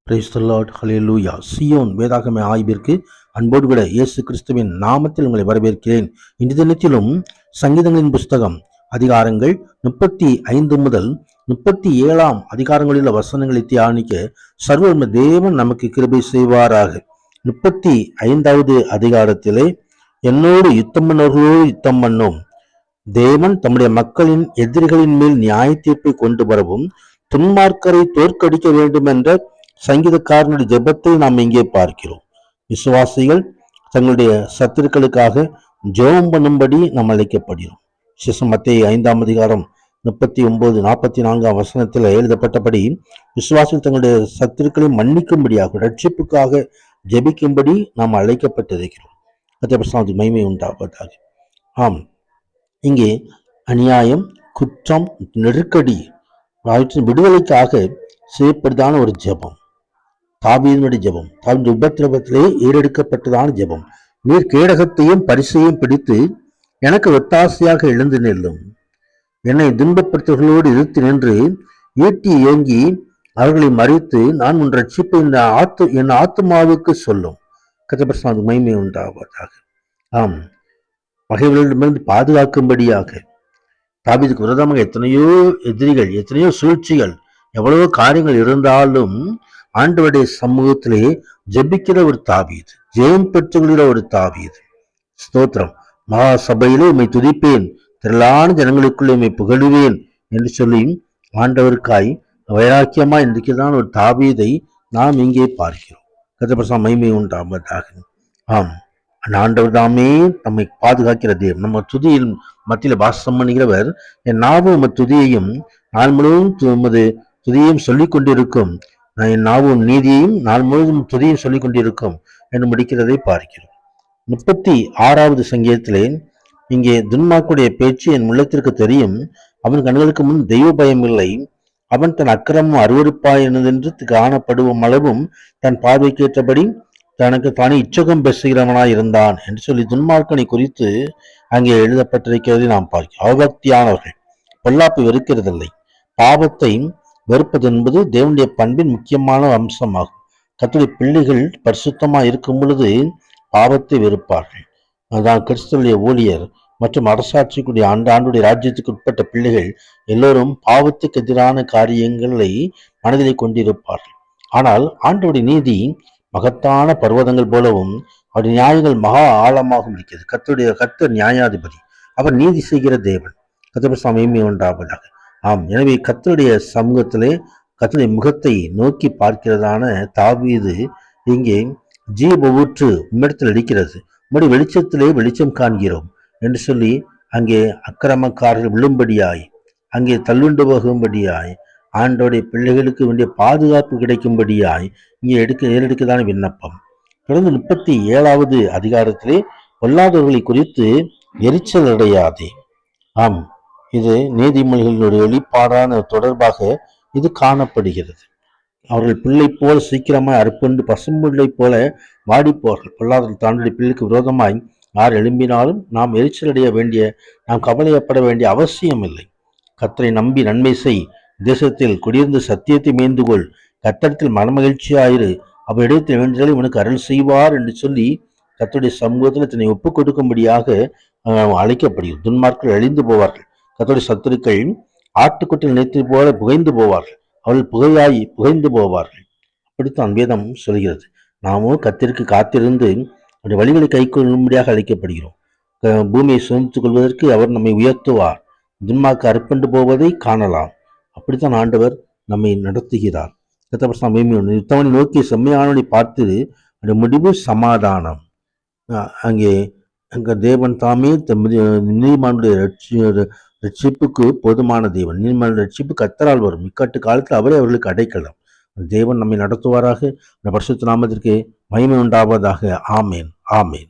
Praise the Lord, hallelujah. Zion வேதாகம ஆய்விற்கு அன்போடு விட இயேசு கிறிஸ்துவின் நாமத்தில் உங்களை வரவேற்கிறேன். இன்று தினத்திலும் சங்கீதங்களின் புஸ்தகம் அதிகாரங்கள் 35 முதல் 37 அதிகாரங்களில் வசனங்களை தியானிக்க சர்வ தேவன் நமக்கு கிருபை செய்வாராக. 35வது அதிகாரத்திலே, என்னோடு யுத்தம் பண்ணவர்களோடு யுத்தம் பண்ணும் தேவன் தம்முடைய மக்களின் எதிரிகளின் மேல் நியாய தீர்ப்பை கொண்டு வரவும் துன்மார்க்கரை தோற்கடிக்க வேண்டும் என்ற சங்கீதக்காரனுடைய ஜெபத்தை நாம் இங்கே பார்க்கிறோம். விசுவாசிகள் தங்களுடைய சத்துருக்களுக்காக ஜெபம் பண்ணும்படி நாம் அழைக்கப்படுகிறோம். மத்தேயு 5ஆம் அதிகாரம் 39-44 வசனத்தில் எழுதப்பட்டபடி விசுவாசிகள் தங்களுடைய சத்துருக்களை மன்னிக்கும்படியாக ரட்சிப்புக்காக ஜெபிக்கும்படி நாம் அழைக்கப்பட்டிருக்கிறோம். கர்த்தருடைய மகிமை உண்டாவதாக. ஆம், இங்கே அநியாயம், குற்றம், நெருக்கடி விடுதலைக்காக செய்யப்படுதான ஒரு ஜெபம், தாவீதினுடைய ஜெபம், தாவீது உபத்திரவத்திலே ஏறெடுக்கப்பட்டதான ஜெபம். நீர் கேடகத்தையும் பரிசையும் பிடித்து எனக்கு ஒத்தாசையாக எழுந்து நில்லும், என்னை துன்பப்படுத்தவர்களோடு எதிர்த்து நின்று ஈட்டி ஏங்கி அவர்களை மறித்து நான் உன் ரட்சிப்பை என் ஆத்மாவுக்கு சொல்லும். கர்த்தருடைய மகிமை உண்டாவதாக. ஆம், பகைவர்களிடமிருந்து பாதுகாக்கும்படியாக தாவீதுக்கு விரோதமாக எத்தனையோ எதிரிகள், எத்தனையோ சூழ்ச்சிகள், எவ்வளவோ காரியங்கள் இருந்தாலும் ஆண்டவருடைய சமூகத்திலே ஜெபிக்கிற ஒரு தாவீது, ஜெயம் பெற்றுகிற ஒரு தாவீது. ஸ்தோத்திரம். மகா சபையிலே உம்மை துதிப்பேன், திரளான ஜனங்களுக்குள்ளே உம்மை புகழுவேன் என்று சொல்லி ஆண்டவருக்காய் வைராக்கியமா இருக்கிறதான ஒரு தாவீதை நாம் இங்கே பார்க்கிறோம். கர்த்தருடைய மகிமை உண்டாவதாக. ஆம், ஆண்டவர் தாமே நம்மை பாதுகாக்கிற தேவன். நம்ம துதியில் மத்தியில வாசம் பண்ணுகிறவர். என் நாவும் உமது துதியையும் நாள் முழுவதும் உமது துதியையும் சொல்லிக் கொண்டிருக்கும், என் நாவும் நீதியையும் நாள் முழுவதும் துதியையும் சொல்லிக் கொண்டிருக்கும் என்று முடிக்கிறதை பார்க்கிறோம். 36வது சங்கீதத்திலே, இங்கே துன்மார்க்கனுடைய பேச்சு என் உள்ளத்திற்கு தெரியும், அவன் கண்களுக்கு முன் தெய்வ பயம் இல்லை, அவன் தன் அக்கிரமம் அருவருப்பாய் என்னதென்று காணப்படுவோம் அளவும் தன் பார்வைக்கேற்றபடி தனக்கு தானே இச்சகம் பேசுகிறவனாய் இருந்தான் என்று சொல்லி துன்மார்க்கனை குறித்து அங்கே எழுதப்பட்டிருக்கிறதை நாம் பார்க்கிறோம். அவபக்தியானவர்கள் பொல்லாப்பை வெறுக்கிறதில்லை. பாவத்தை வெறுப்பது என்பது தேவனுடைய பண்பின் முக்கியமான அம்சமாகும். கர்த்தருடைய பிள்ளைகள் பரிசுத்தமா இருக்கும் பொழுது பாவத்தை வெறுப்பார்கள். அதான் கிறிஸ்துவுடைய ஊழியர் மற்றும் அரசாட்சிக்குரிய ஆண்டுடைய ராஜ்யத்துக்கு உட்பட்ட பிள்ளைகள் எல்லோரும் பாவத்துக்கு எதிரான காரியங்களை மனதிலே கொண்டிருப்பார்கள். ஆனால் ஆண்டவருடைய நீதி மகத்தான பர்வதங்கள் போலவும் அவருடைய நியாயங்கள் மகா ஆழமாகவும் இருக்கிறது. கர்த்தர் நியாயாதிபதி, அவர் நீதி செய்கிற தேவன். கர்த்தருடைய மகிமை உண்டாவதாக. ஆம், எனவே கர்த்தருடைய சமூகத்திலே கர்த்தருடைய முகத்தை நோக்கி பார்க்கிறதான தாவீது இங்கே ஜீவ ஊற்று உம்மிடத்தில் அடிக்கிறது, உம்முடைய வெளிச்சத்திலே வெளிச்சம் காண்கிறோம் என்று சொல்லி அங்கே அக்கிரமக்காரர்கள் விழும்படியாய், அங்கே தள்ளுண்டு போகும்படியாய், ஆண்டோடைய பிள்ளைகளுக்கு வேண்டிய பாதுகாப்பு கிடைக்கும்படியாய் இங்கே ஏறெடுக்கதான விண்ணப்பம். தொடர்ந்து 37வது அதிகாரத்திலே பொல்லாதவர்களை குறித்து எரிச்சல் அடையாதே. ஆம், இது நீதிமொழிகளுடைய வெளிப்பாடான தொடர்பாக இது காணப்படுகிறது. அவர்கள் பிள்ளை போல சீக்கிரமாய் அறுப்புண்டு பசும்பிள்ளை போல வாடிப்போர்கள். பொல்லாதவர்கள் தன்னுடைய பிள்ளைக்கு விரோதமாய் யார் எழும்பினாலும் நாம் எரிச்சல் அடைய வேண்டிய, நாம் கவலையப்பட வேண்டிய அவசியம் இல்லை. கர்த்தரை நம்பி நன்மை செய், தேசத்தில் குடியிருந்து சத்தியத்தை மேய்ந்துகொள், கர்த்தரிடத்தில் மனமகிழ்ச்சியாயிரு, அவரிடத்தில் வேண்டுதலை உனக்கு அருள் செய்வார் என்று சொல்லி கர்த்தருடைய சமூகத்தில் தன்னை ஒப்புக் கொடுக்கும்படியாக அழைக்கப்படுகிறது. துன்மார்க்கர்கள் அழிந்து போவார்கள், கர்த்தருடைய சத்துருக்கள் ஆட்டுக்குட்டில் நினைத்து போல புகைந்து போவார்கள், அவர்கள் புகைந்து போவார்கள். அப்படித்தான் வேதம் சொல்கிறது. நாமோ கர்த்தருக்கு காத்திருந்து அவருடைய வழிகளை கை கொள்ளும்படியாக அழைக்கப்படுகிறோம். பூமியை சுமத்துக் கொள்வதற்கு அவர் நம்மை உயர்த்துவார். துன்மார்க்க அர்ப்பண்டு போவதை காணலாம். அப்படித்தான் ஆண்டவர் நம்மை நடத்துகிறார். யுத்தவனை நோக்கி செம்மையானவனை பார்த்து அந்த முடிவு சமாதானம். அங்கே தேவன் தாமே நீதிமானுடைய ரட்சிப்புக்கு போதுமான தேவன். நீதிமான ரட்சிப்பு கர்த்தரால் வரும். இக்கட்டு காலத்தில் அவரே அவர்களுக்கு அடைக்கலாம். தேவன் நம்மை நடத்துவாராக. அந்த பரிசுத்த நாமத்திற்கு மகிமை உண்டாவதாக. ஆமேன், ஆமேன்.